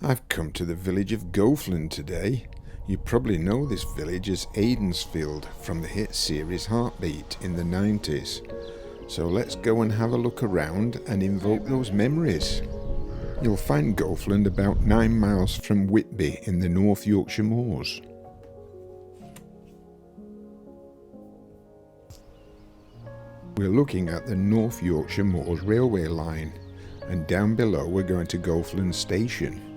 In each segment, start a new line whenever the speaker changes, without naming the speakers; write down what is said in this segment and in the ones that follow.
I've come to the village of Goathland today. You probably know this village as Aidensfield from the hit series Heartbeat in the 90s. So let's go and have a look around and invoke those memories. You'll find Goathland about 9 miles from Whitby in the North Yorkshire Moors. We're looking at the North Yorkshire Moors Railway line, and down below we're going to Goathland Station.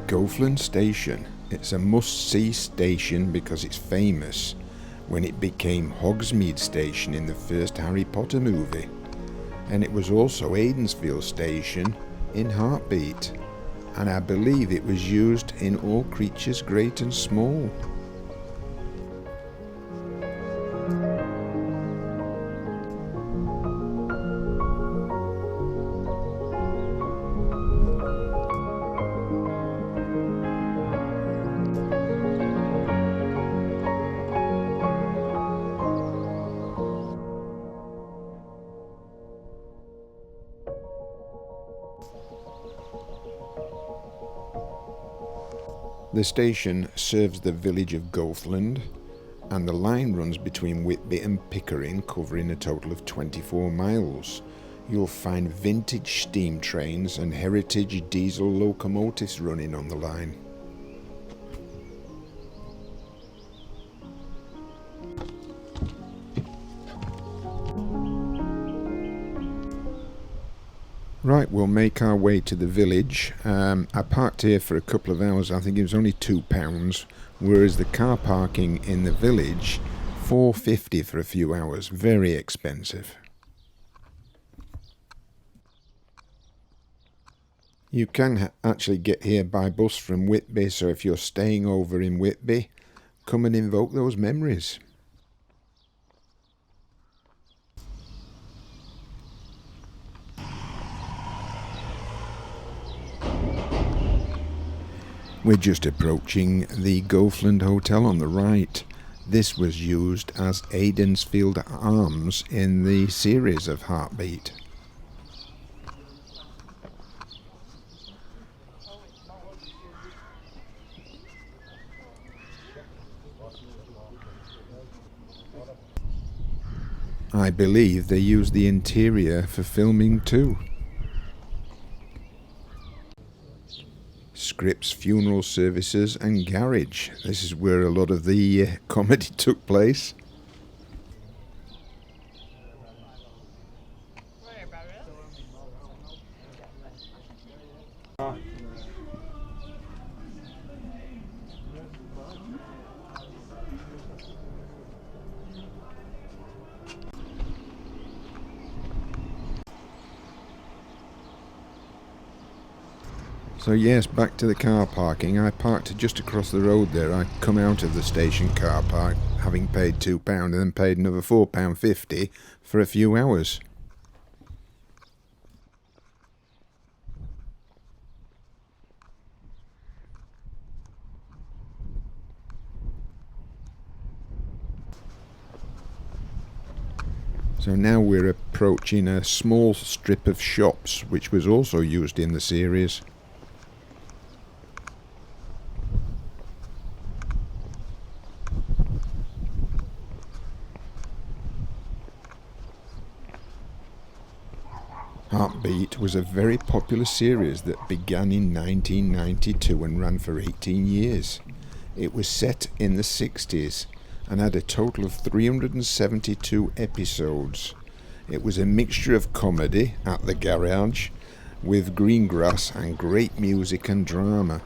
Goathland Station. It's a must-see station because it's famous when it became Hogsmeade Station in the first Harry Potter movie, and it was also Aidensfield Station in Heartbeat, and I believe it was used in All Creatures Great and Small. The station serves the village of Goathland, and the line runs between Whitby and Pickering, covering a total of 24 miles. You'll find vintage steam trains and heritage diesel locomotives running on the line. Right, we'll make our way to the village. I parked here for a couple of hours. I think it was only £2, whereas the car parking in the village, £4.50 for a few hours. Very expensive. You can actually get here by bus from Whitby, so if you're staying over in Whitby, come and invoke those memories. We're just approaching the Goathland Hotel on the right. This was used as Aidensfield Arms in the series of Heartbeat. I believe they used the interior for filming too. Scripps Funeral Services and Garage. This is where a lot of the comedy took place. So yes, back to the car parking. I parked just across the road there. I come out of the station car park, having paid £2 and then paid another £4.50 for a few hours. So now we're approaching a small strip of shops which was also used in the series. Heartbeat was a very popular series that began in 1992 and ran for 18 years. It was set in the 60s and had a total of 372 episodes. It was a mixture of comedy at the garage with green grass and great music and drama.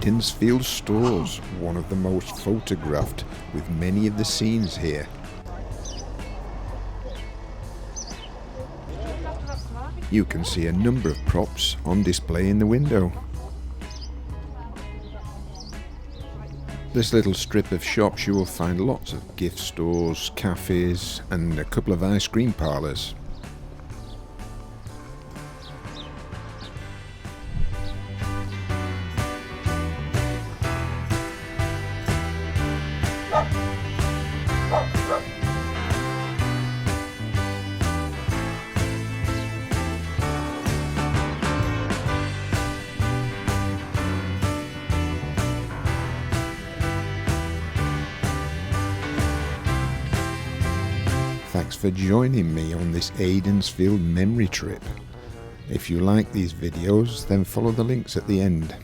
Aidensfield stores, one of the most photographed, with many of the scenes here. You can see a number of props on display in the window. This little strip of shops you will find lots of gift stores, cafes and a couple of ice cream parlours. Thanks for joining me on this Aidensfield memory trip. If you like these videos, then follow the links at the end.